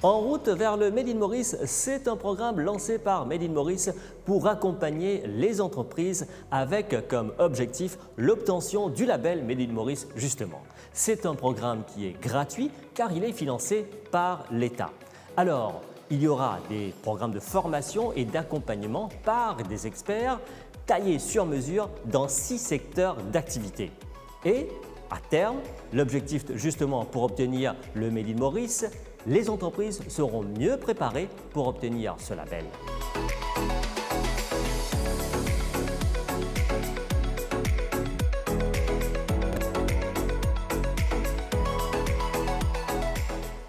En route vers le Made in Maurice, c'est un programme lancé par Made in Maurice pour accompagner les entreprises avec comme objectif l'obtention du label Made in Maurice justement. C'est un programme qui est gratuit car il est financé par l'État. Alors, il y aura des programmes de formation et d'accompagnement par des experts taillés sur mesure dans 6 secteurs d'activité. Et à terme, l'objectif justement pour obtenir le Made in Maurice, les entreprises seront mieux préparées pour obtenir ce label.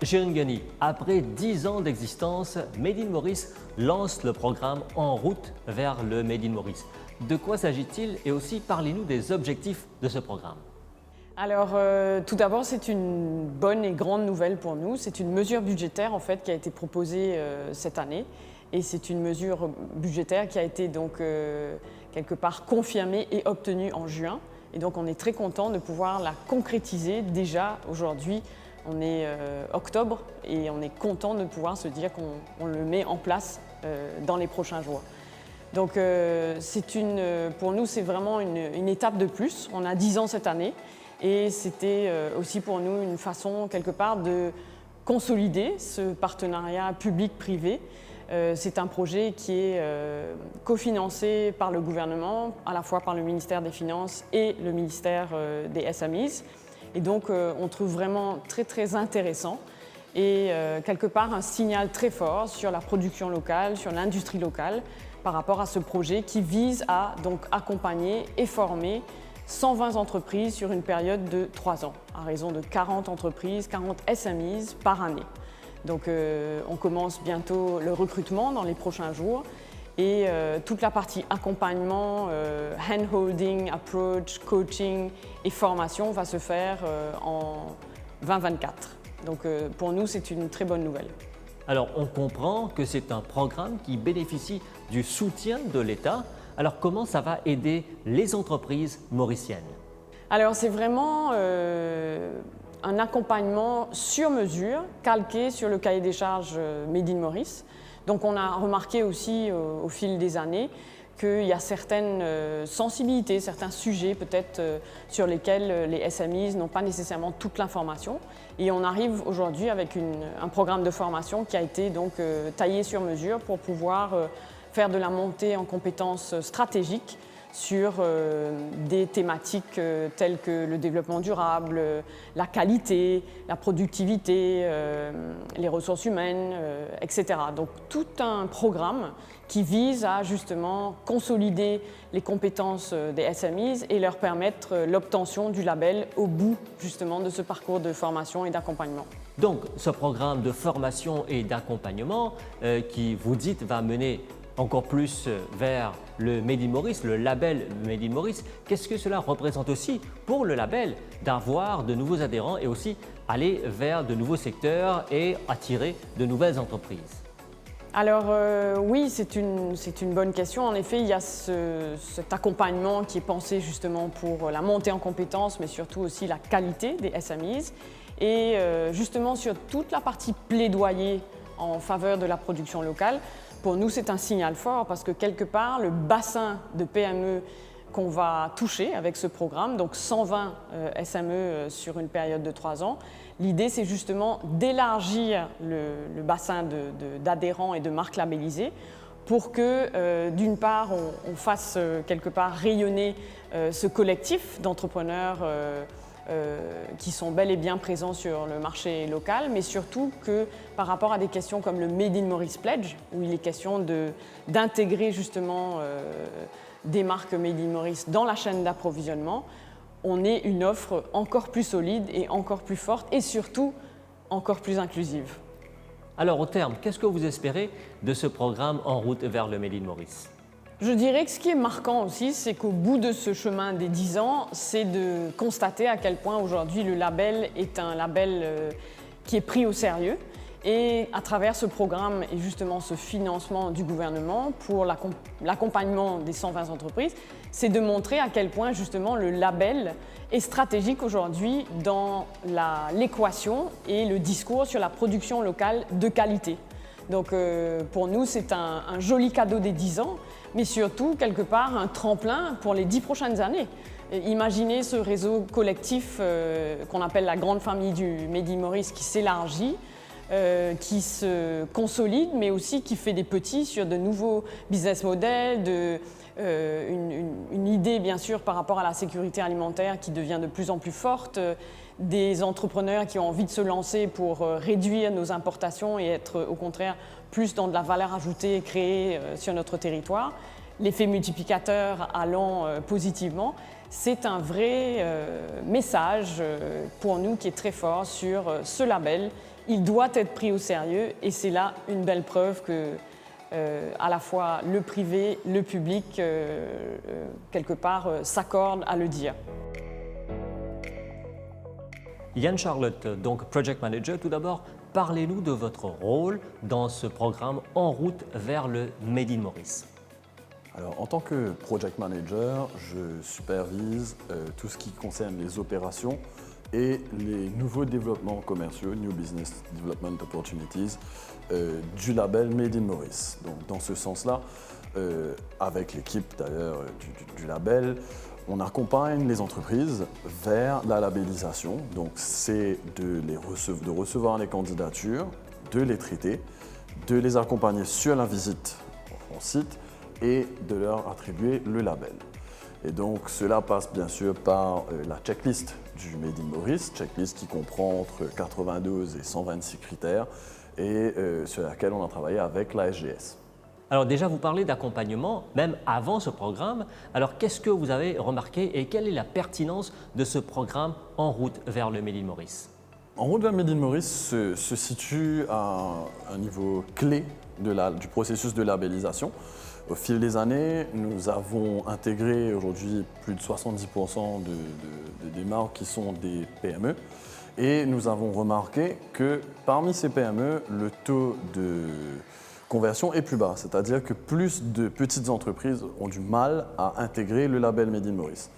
Jérôme Gani, après 10 ans d'existence, Made in Maurice lance le programme En route vers le Made in Maurice. De quoi s'agit-il et aussi parlez-nous des objectifs de ce programme. Alors, tout d'abord, c'est une bonne et grande nouvelle pour nous. C'est une mesure budgétaire en fait qui a été proposée cette année, et c'est une mesure budgétaire qui a été donc quelque part confirmée et obtenue en juin. Et donc, on est très content de pouvoir la concrétiser déjà aujourd'hui. On est octobre et on est content de pouvoir se dire qu'on le met en place dans les prochains jours. Donc, pour nous, c'est vraiment une étape de plus. On a 10 ans cette année. Et c'était aussi pour nous une façon, quelque part, de consolider ce partenariat public-privé. C'est un projet qui est cofinancé par le gouvernement, à la fois par le ministère des Finances et le ministère des SMEs. Et donc, on trouve vraiment très, très intéressant et quelque part un signal très fort sur la production locale, sur l'industrie locale, par rapport à ce projet qui vise à donc accompagner et former 120 entreprises sur une période de 3 ans, à raison de 40 entreprises, 40 SMEs par année. Donc on commence bientôt le recrutement dans les prochains jours et toute la partie accompagnement, hand-holding, approach, coaching et formation va se faire en 2024. Donc pour nous, c'est une très bonne nouvelle. Alors, on comprend que c'est un programme qui bénéficie du soutien de l'État. Alors, comment ça va aider les entreprises mauriciennes? Alors, c'est vraiment un accompagnement sur mesure, calqué sur le cahier des charges Made in Maurice. Donc, on a remarqué aussi au fil des années qu'il y a certaines sensibilités, certains sujets peut-être sur lesquels les SMEs n'ont pas nécessairement toute l'information. Et on arrive aujourd'hui avec un programme de formation qui a été donc taillé sur mesure pour pouvoir faire de la montée en compétences stratégiques sur des thématiques telles que le développement durable, la qualité, la productivité, les ressources humaines, etc. Donc tout un programme qui vise à justement consolider les compétences des SMEs et leur permettre l'obtention du label au bout justement de ce parcours de formation et d'accompagnement. Donc ce programme de formation et d'accompagnement qui, vous dites, va mener encore plus vers le Made in Maurice, le label Made in Maurice, qu'est-ce que cela représente aussi pour le label d'avoir de nouveaux adhérents et aussi aller vers de nouveaux secteurs et attirer de nouvelles entreprises? Alors oui, c'est une bonne question. En effet, il y a cet accompagnement qui est pensé justement pour la montée en compétences, mais surtout aussi la qualité des SMEs. Et justement sur toute la partie plaidoyer en faveur de la production locale, pour nous, c'est un signal fort parce que quelque part, le bassin de PME qu'on va toucher avec ce programme, donc 120 SME sur une période de 3 ans, l'idée, c'est justement d'élargir le bassin d'adhérents et de marques labellisées pour que, d'une part, on fasse quelque part rayonner ce collectif d'entrepreneurs qui sont bel et bien présents sur le marché local, mais surtout que par rapport à des questions comme le Made in Maurice Pledge, où il est question d'intégrer justement des marques Made in Maurice dans la chaîne d'approvisionnement, on ait une offre encore plus solide et encore plus forte et surtout encore plus inclusive. Alors au terme, qu'est-ce que vous espérez de ce programme En route vers le Made in Maurice? Je dirais que ce qui est marquant aussi, c'est qu'au bout de ce chemin des 10 ans, c'est de constater à quel point aujourd'hui le label est un label qui est pris au sérieux Et à travers ce programme et justement ce financement du gouvernement pour l'accompagnement des 120 entreprises, c'est de montrer à quel point justement le label est stratégique aujourd'hui dans l'équation et le discours sur la production locale de qualité. Donc pour nous, c'est un joli cadeau des 10 ans, mais surtout quelque part un tremplin pour les 10 prochaines années. Imaginez ce réseau collectif qu'on appelle la grande famille du Made in Maurice qui s'élargit, qui se consolide, mais aussi qui fait des petits sur de nouveaux business models, une idée bien sûr par rapport à la sécurité alimentaire qui devient de plus en plus forte, des entrepreneurs qui ont envie de se lancer pour réduire nos importations et être au contraire plus dans de la valeur ajoutée créée sur notre territoire, l'effet multiplicateur allant positivement. C'est un vrai message pour nous qui est très fort sur ce label. Il doit être pris au sérieux et c'est là une belle preuve que à la fois le privé, le public, quelque part, s'accordent à le dire. Yann Charlotte, donc Project Manager, tout d'abord, parlez-nous de votre rôle dans ce programme En route vers le Made in Maurice. Alors, en tant que Project Manager, je supervise tout ce qui concerne les opérations et les nouveaux développements commerciaux, New Business Development Opportunities, du label Made in Maurice. Donc, dans ce sens-là, avec l'équipe d'ailleurs du label, on accompagne les entreprises vers la labellisation. Donc, c'est de recevoir les candidatures, de les traiter, de les accompagner sur la visite en site et de leur attribuer le label. Et donc, cela passe bien sûr par la checklist du Made in Maurice, checklist qui comprend entre 92 et 126 critères et sur laquelle on a travaillé avec la SGS. Alors déjà, vous parlez d'accompagnement, même avant ce programme. Alors qu'est-ce que vous avez remarqué et quelle est la pertinence de ce programme En route vers le Made in Maurice? En route vers le Made in Maurice se situe à un niveau clé du processus de labellisation. Au fil des années, nous avons intégré aujourd'hui plus de 70% des marques qui sont des PME. Et nous avons remarqué que parmi ces PME, le taux de conversion est plus bas. C'est-à-dire que plus de petites entreprises ont du mal à intégrer le label Made in Maurice.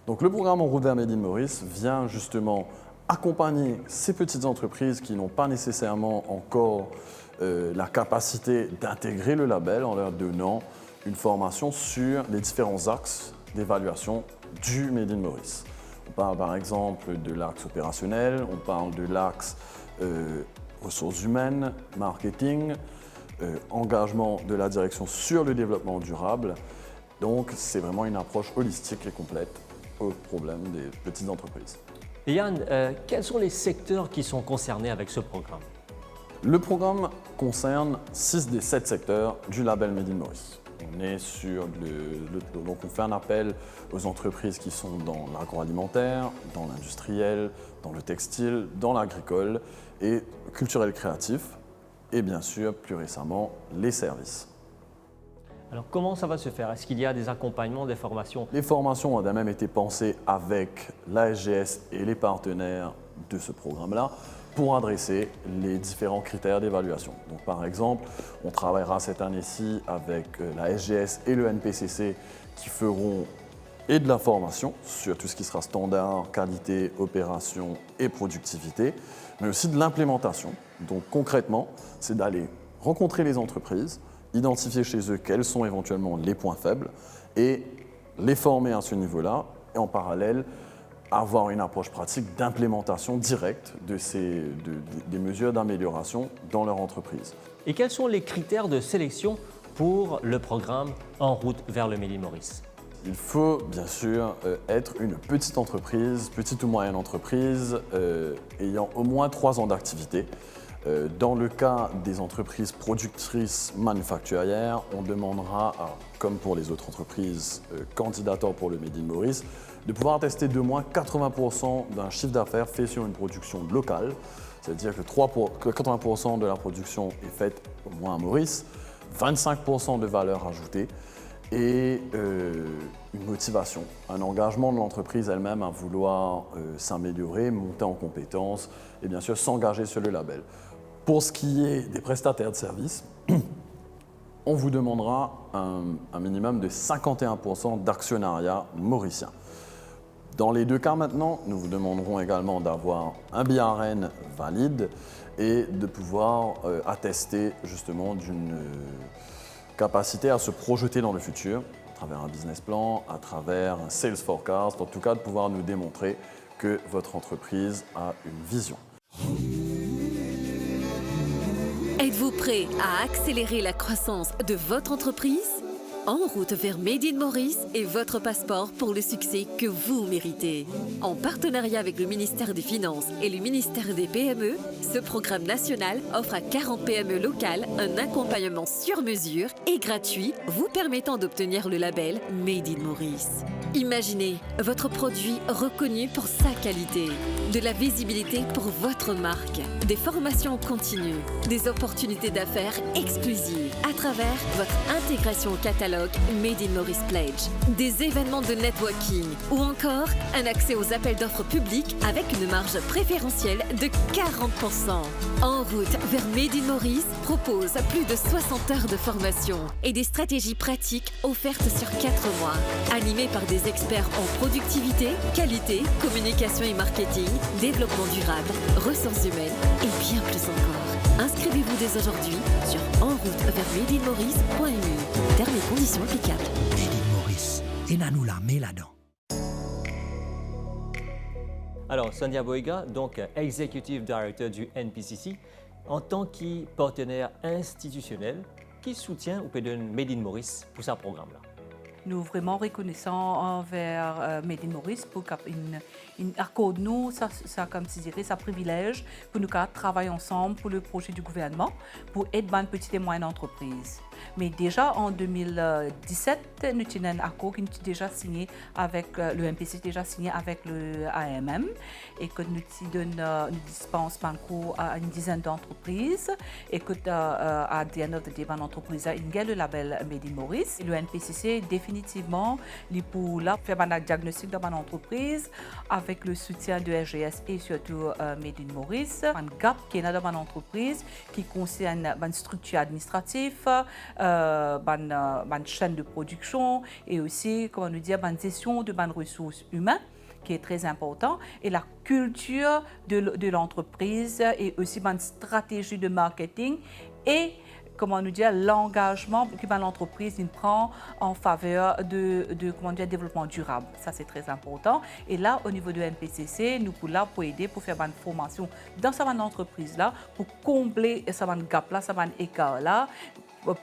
Donc le programme En route vers Made in Maurice vient justement accompagner ces petites entreprises qui n'ont pas nécessairement encore la capacité d'intégrer le label en leur donnant une formation sur les différents axes d'évaluation du Made in Maurice. On parle par exemple de l'axe opérationnel, on parle de l'axe ressources humaines, marketing, engagement de la direction sur le développement durable. Donc c'est vraiment une approche holistique et complète au problème des petites entreprises. Et Yann, quels sont les secteurs qui sont concernés avec ce programme? Le programme concerne 6 des 7 secteurs du label Made in Maurice. On est donc on fait un appel aux entreprises qui sont dans l'agroalimentaire, dans l'industriel, dans le textile, dans l'agricole et culturel créatif et bien sûr plus récemment les services. Alors comment ça va se faire? Est-ce qu'il y a des accompagnements, des formations? Les formations ont même été pensées avec la SGS et les partenaires de ce programme-là pour adresser les différents critères d'évaluation. Donc, par exemple, on travaillera cette année-ci avec la SGS et le NPCC qui feront et de la formation sur tout ce qui sera standard, qualité, opération et productivité, mais aussi de l'implémentation. Donc concrètement, c'est d'aller rencontrer les entreprises, identifier chez eux quels sont éventuellement les points faibles et les former à ce niveau-là et en parallèle avoir une approche pratique d'implémentation directe des mesures d'amélioration dans leur entreprise. Et quels sont les critères de sélection pour le programme En route vers le Made in Maurice? Il faut bien sûr être une petite entreprise, petite ou moyenne entreprise, ayant au moins 3 ans d'activité. Dans le cas des entreprises productrices manufacturières, on demandera, comme pour les autres entreprises candidatant pour le Made in Maurice, de pouvoir tester d'au moins 80% d'un chiffre d'affaires fait sur une production locale. C'est-à-dire que 80% de la production est faite au moins à Maurice, 25% de valeur ajoutée et une motivation, un engagement de l'entreprise elle-même à vouloir s'améliorer, monter en compétences et bien sûr s'engager sur le label. Pour ce qui est des prestataires de services, on vous demandera un minimum de 51% d'actionnariat mauricien. Dans les deux cas maintenant, nous vous demanderons également d'avoir un BRN valide et de pouvoir attester justement d'une capacité à se projeter dans le futur à travers un business plan, à travers un sales forecast, en tout cas de pouvoir nous démontrer que votre entreprise a une vision. Êtes-vous prêt à accélérer la croissance de votre entreprise? En route vers Made in Maurice est votre passeport pour le succès que vous méritez. En partenariat avec le ministère des Finances et le ministère des PME, ce programme national offre à 40 PME locales un accompagnement sur mesure et gratuit vous permettant d'obtenir le label Made in Maurice. Imaginez votre produit reconnu pour sa qualité, de la visibilité pour votre marque, des formations continues, des opportunités d'affaires exclusives à travers votre intégration au catalogue Made in Maurice Pledge, des événements de networking ou encore un accès aux appels d'offres publics avec une marge préférentielle de 40%. En route vers Made in Maurice propose plus de 60 heures de formation et des stratégies pratiques offertes sur 4 mois, animées par des experts en productivité, qualité, communication et marketing, développement durable, ressources humaines et bien plus encore. Inscrivez-vous dès aujourd'hui sur enroute-vers-madeinmaurice.mu. Termes et conditions applicables. Made in Maurice. Et nous la met là-dedans. Alors, Sandhya Boiga, donc Executive Director du NPCC, en tant que partenaire institutionnel, qui soutient ou peut donner Made in Maurice pour ce programme-là? Nous sommes vraiment reconnaissants envers Made in Maurice pour qu'il accorde nous, ça comme si dirais, ça privilège pour nous travailler ensemble pour le projet du gouvernement pour aider les petites et moyennes entreprises. Mais déjà en 2017, nous avons un accord qui est déjà signé avec le MPC, déjà signé avec le AMM et que nous dispensons un cours à une dizaine d'entreprises et que à the end of the day, l'entreprise a le label Made in Maurice. Et le NPCC définitivement pour là faire un diagnostic dans l'entreprise avec le soutien de SGS et surtout Made in Maurice. Un gap qui est dans l'entreprise qui concerne une structure administrative, une chaîne de production et aussi, comment nous dire, une gestion de ressources humaines qui est très important et la culture de l'entreprise et aussi une stratégie de marketing et comment nous dire, l'engagement que l'entreprise prend en faveur de comment dire, développement durable. Ça, c'est très important. Et là, au niveau de NPCC, nous sommes là pour aider, pour faire une formation dans cette entreprise-là, pour combler ce gap-là, ce écart-là,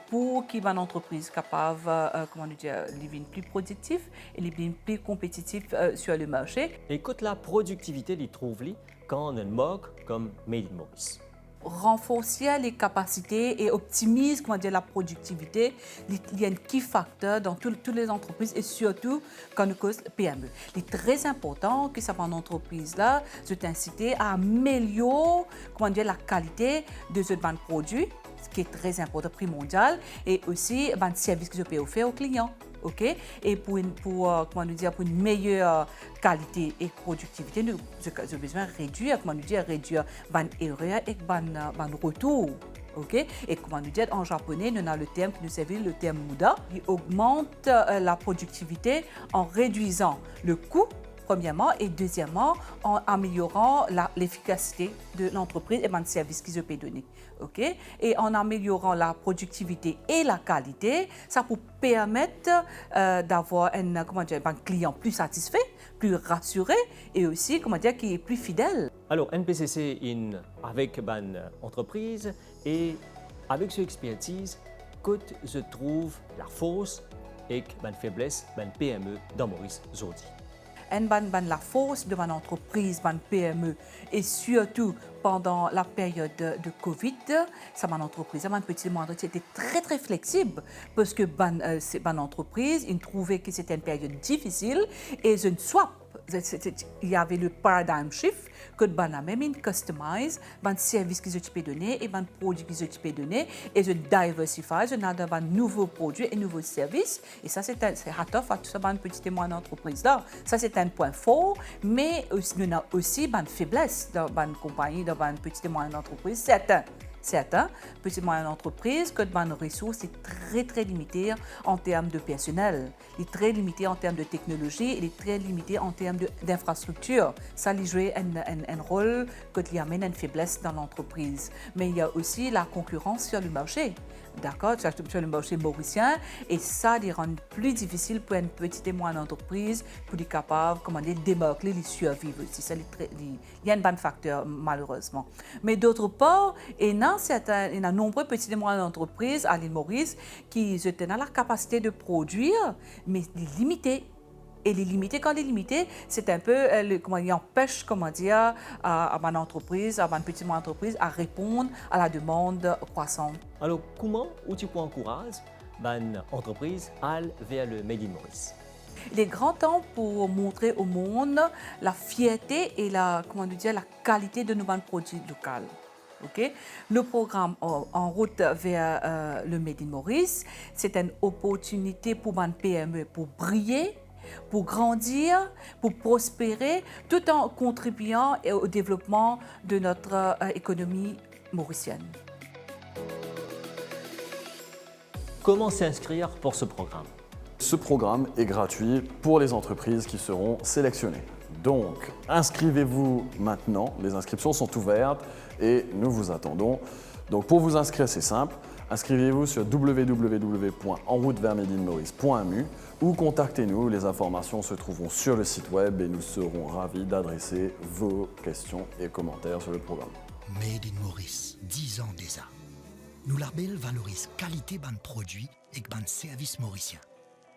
pour qu'il y ait une entreprise capable, comment nous dire, de plus productive et de plus compétitive sur le marché. Écoute, la productivité, il trouve quand on a une marque comme Made in Maurice. Renforcer les capacités et optimiser comment dire, la productivité, il y a un key factor dans toutes les entreprises et surtout quand nous cause PME. Il est très important que cette entreprise-là soit incitée à améliorer comment dire, la qualité de ce produit, ce qui est très important, primordial, et aussi le service que je peux offrir aux clients. Okay? Et pour une meilleure qualité et productivité, nous avons besoin de réduire l'erreur et le retour. Okay? Et comment nous dire, en japonais, nous avons le terme qui nous servait, le terme muda, qui augmente la productivité en réduisant le coût, premièrement, et deuxièmement, en améliorant l'efficacité de l'entreprise et le service qu'ils peuvent donner. Okay? Et en améliorant la productivité et la qualité, ça peut permettre d'avoir un client plus satisfait, plus rassuré et aussi qui est plus fidèle. Alors, NPCC avec une entreprise et avec cette expertise, que se trouve la force et la faiblesse de PME dans Maurice aujourd'hui. La force de l'entreprise, de PME, et surtout pendant la période de Covid, mon entreprise, mon petit moindre, était très très flexible parce que mon entreprise, ils trouvaient que c'était une période difficile et une swap. Il y avait le paradigm shift que même customise un service qu'ils ont donné et un produit qu'ils ont donné et je diversifie, je n'ai un nouveau produit et nouveau service et ça c'est hâte à tout ça une petite et moyenne entreprise là. Ça c'est un point fort, mais nous avons aussi une faiblesse dans une compagnie, dans une petite et moyenne entreprise, certain. certains petites et moyennes entreprises que nos ressources sont très limitées en termes de personnel, il est très limité en termes de technologie, il est très limité en termes d'infrastructure. Ça lui joue un rôle qui amène une faiblesse dans l'entreprise. Mais il y a aussi la concurrence sur le marché. D'accord, sur le marché mauricien, et ça les rend plus difficile pour une petite et moyenne entreprise pour être capable, de démarquer, de survivre aussi. Ça, il y a un bon facteur, malheureusement. Mais d'autre part, il y a nombreuses petites et moyennes entreprises à l'île Maurice qui ont la capacité de produire, mais limitées. Et les limiter, quand les limiter, c'est un peu, il empêche, à une entreprise, à une petite entreprise, à répondre à la demande croissante. Alors, comment tu peux encourager une entreprise à aller vers le Made in Maurice? Il est grand temps pour montrer au monde la fierté et la qualité de nos produits locaux. Okay? Le programme En route vers le Made in Maurice, c'est une opportunité pour une PME pour briller, pour grandir, pour prospérer, tout en contribuant au développement de notre économie mauricienne. Comment s'inscrire pour ce programme? Ce programme est gratuit pour les entreprises qui seront sélectionnées. Donc, inscrivez-vous maintenant. Les inscriptions sont ouvertes et nous vous attendons. Donc, pour vous inscrire, c'est simple. Inscrivez-vous sur www.enrouteversmadeinmaurice.mu ou contactez-nous. Les informations se trouveront sur le site web et nous serons ravis d'adresser vos questions et commentaires sur le programme. Made in Maurice, 10 ans déjà. Nous label valorise qualité ban produits et ban services mauriciens.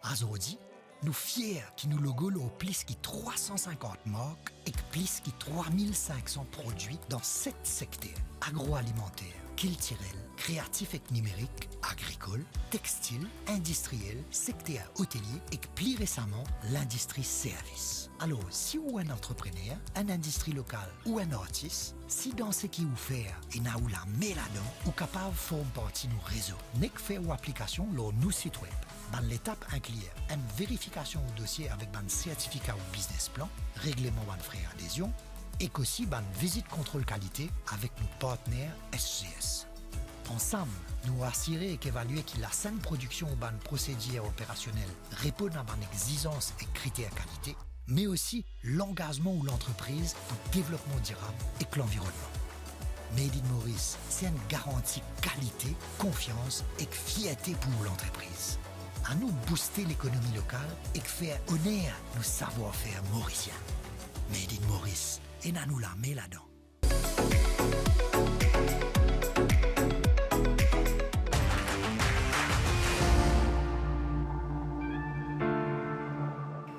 Aujourd'hui, nous fiers qui nous logo au plus qui 350 marques et plus qui 3500 produits dans 7 secteurs agroalimentaires, culturels, créatifs et numériques, agricoles, textiles, industriels, secteur hôtelier et plus récemment l'industrie service. Alors, si vous êtes un entrepreneur, une industrie locale ou un artiste, si dans ce qui vous fait et n'a ou la met là-dedans, ou capable de faire partie de nos réseaux, n'est que faire ou application sur nos sites web. Dans l'étape inclure une vérification au dossier avec un certificat ou business plan, règlement de frais adhésion, et aussi une visite contrôle qualité avec nos partenaires SGS. Ensemble, nous assurer et évaluer que la saine production ou une procédure opérationnelle répond à une exigence et critères qualité, mais aussi l'engagement ou l'entreprise pour le développement durable et l'environnement. Made in Maurice, c'est une garantie qualité, confiance et fierté pour l'entreprise. À nous booster l'économie locale et faire honneur nos savoir-faire mauriciens. Made in Maurice, et à nous la met là-dedans.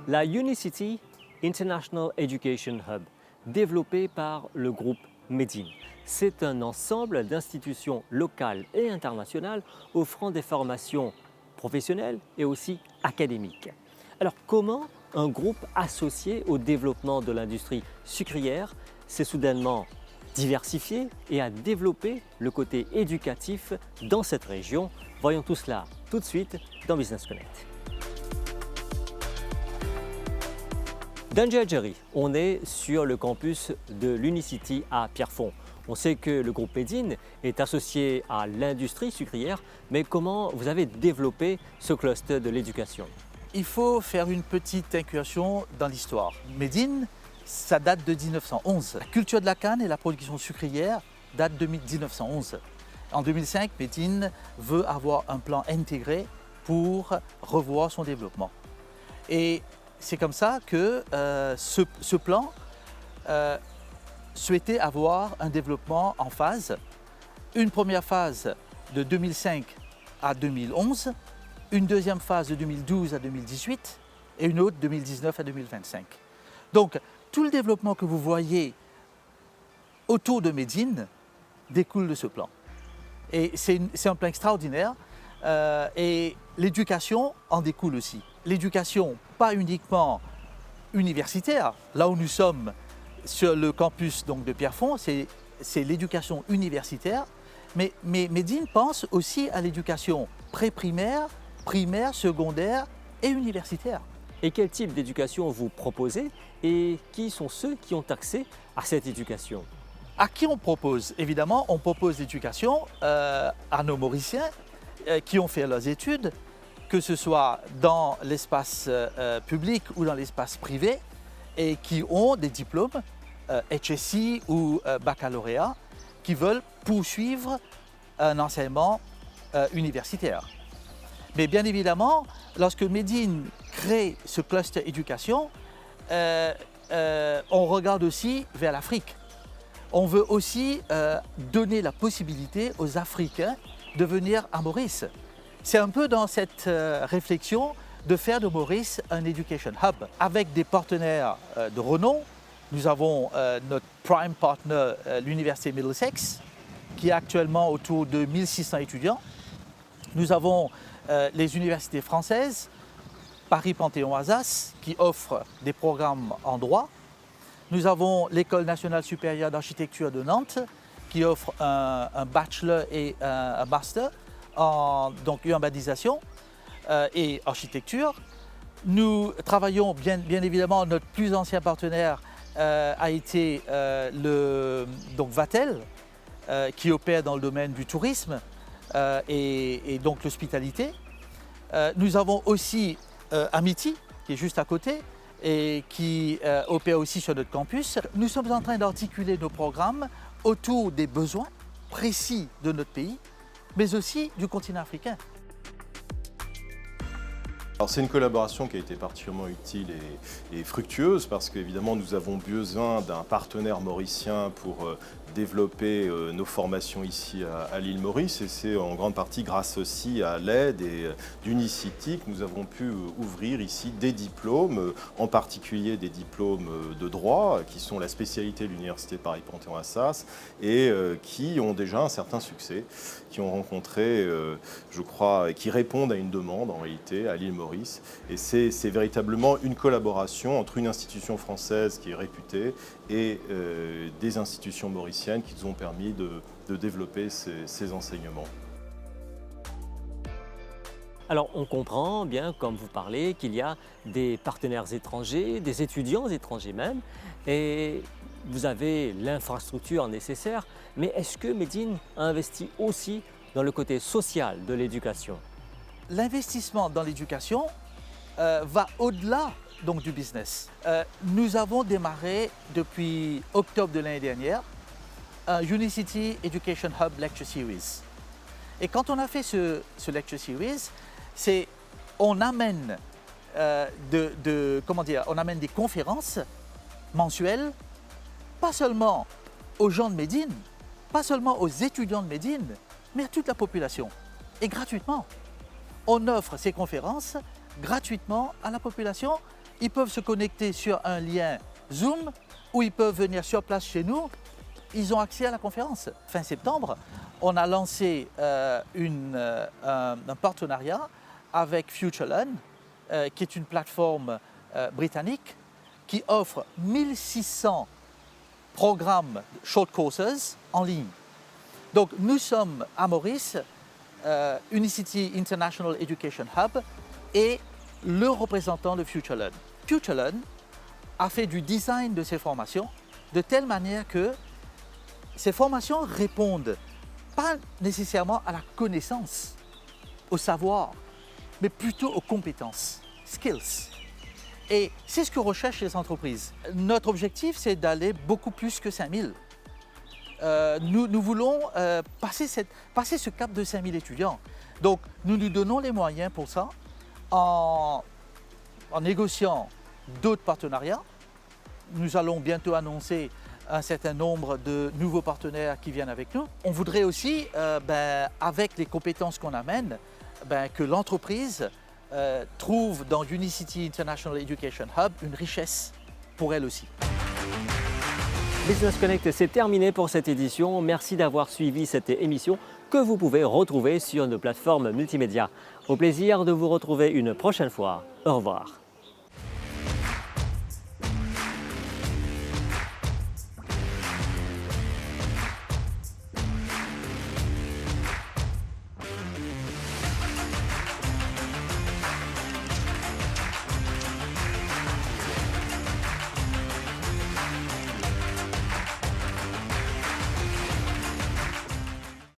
La Unicity International Education Hub, développée par le groupe Medin. C'est un ensemble d'institutions locales et internationales offrant des formations professionnelles et aussi académiques. Alors comment un groupe associé au développement de l'industrie sucrière s'est soudainement diversifié et a développé le côté éducatif dans cette région? Voyons tout cela tout de suite dans Business Connect. Danjadjeri, on est sur le campus de l'Unicity à Pierrefonds. On sait que le groupe Medin est associé à l'industrie sucrière, mais comment vous avez développé ce cluster de l'éducation? Il faut faire une petite incursion dans l'histoire. Medin, ça date de 1911. La culture de la canne et la production sucrière datent de 1911. En 2005, Medin veut avoir un plan intégré pour revoir son développement. Et c'est comme ça que ce plan souhaitait avoir un développement en phase. Une première phase de 2005 à 2011, une deuxième phase de 2012 à 2018 et une autre de 2019 à 2025. Donc, tout le développement que vous voyez autour de Medin découle de ce plan. Et c'est un plan extraordinaire et l'éducation en découle aussi. L'éducation, pas uniquement universitaire, là où nous sommes sur le campus donc, de Pierrefonds, c'est l'éducation universitaire, mais Medin pense aussi à l'éducation pré-primaire, primaire, secondaire et universitaire. Et quel type d'éducation vous proposez et qui sont ceux qui ont accès à cette éducation? À qui on propose? Évidemment, on propose l'éducation à nos Mauriciens qui ont fait leurs études, que ce soit dans l'espace public ou dans l'espace privé, et qui ont des diplômes HSC ou baccalauréat, qui veulent poursuivre un enseignement universitaire. Mais bien évidemment, lorsque Medine crée ce cluster éducation, on regarde aussi vers l'Afrique. On veut aussi donner la possibilité aux Africains de venir à Maurice. C'est un peu dans cette réflexion de faire de Maurice un education hub avec des partenaires de renom. Nous avons notre prime partner, l'Université Middlesex, qui est actuellement autour de 1600 étudiants. Nous avons les universités françaises, Paris Panthéon-Assas, qui offre des programmes en droit. Nous avons l'École nationale supérieure d'architecture de Nantes, qui offre un bachelor et un master en donc, urbanisation et architecture. Nous travaillons bien évidemment, notre plus ancien partenaire a été donc Vatel, qui opère dans le domaine du tourisme et donc l'hospitalité. Nous avons aussi Amity, qui est juste à côté, et qui opère aussi sur notre campus. Nous sommes en train d'articuler nos programmes autour des besoins précis de notre pays, mais aussi du continent africain. Alors c'est une collaboration qui a été particulièrement utile et fructueuse parce qu'évidemment nous avons besoin d'un partenaire mauricien pour développer nos formations ici à l'île Maurice et c'est en grande partie grâce aussi à l'aide d'Unicity que nous avons pu ouvrir ici des diplômes, en particulier des diplômes de droit qui sont la spécialité de l'Université Paris Panthéon-Assas et qui ont déjà un certain succès, qui ont rencontré, je crois, qui répondent à une demande en réalité à l'île Maurice. Et c'est véritablement une collaboration entre une institution française qui est réputée et des institutions mauriciennes qui nous ont permis de développer ces enseignements. Alors on comprend bien, comme vous parlez, qu'il y a des partenaires étrangers, des étudiants étrangers même, et vous avez l'infrastructure nécessaire, mais est-ce que Medine a investi aussi dans le côté social de l'éducation? L'investissement dans l'éducation va au-delà donc, du business. Nous avons démarré depuis octobre de l'année dernière un Unicity Education Hub Lecture Series. Et quand on a fait ce Lecture Series, on amène on amène des conférences mensuelles, pas seulement aux gens de Medine, pas seulement aux étudiants de Medine, mais à toute la population, et gratuitement. On offre ces conférences gratuitement à la population. Ils peuvent se connecter sur un lien Zoom ou ils peuvent venir sur place chez nous. Ils ont accès à la conférence. Fin septembre, on a lancé un partenariat avec FutureLearn, qui est une plateforme britannique qui offre 1600 programmes short courses en ligne. Donc nous sommes à Maurice, Unicity International Education Hub et le représentant de FutureLearn. FutureLearn a fait du design de ces formations de telle manière que ces formations répondent pas nécessairement à la connaissance, au savoir, mais plutôt aux compétences, skills. Et c'est ce que recherchent les entreprises. Notre objectif, c'est d'aller beaucoup plus que 5000. Nous voulons passer ce cap de 5000 étudiants. Donc, nous nous donnons les moyens pour ça en négociant d'autres partenariats. Nous allons bientôt annoncer un certain nombre de nouveaux partenaires qui viennent avec nous. On voudrait aussi, avec les compétences qu'on amène, que l'entreprise trouve dans Unicity International Education Hub une richesse pour elle aussi. Business Connect, c'est terminé pour cette édition. Merci d'avoir suivi cette émission que vous pouvez retrouver sur nos plateformes multimédia. Au plaisir de vous retrouver une prochaine fois. Au revoir.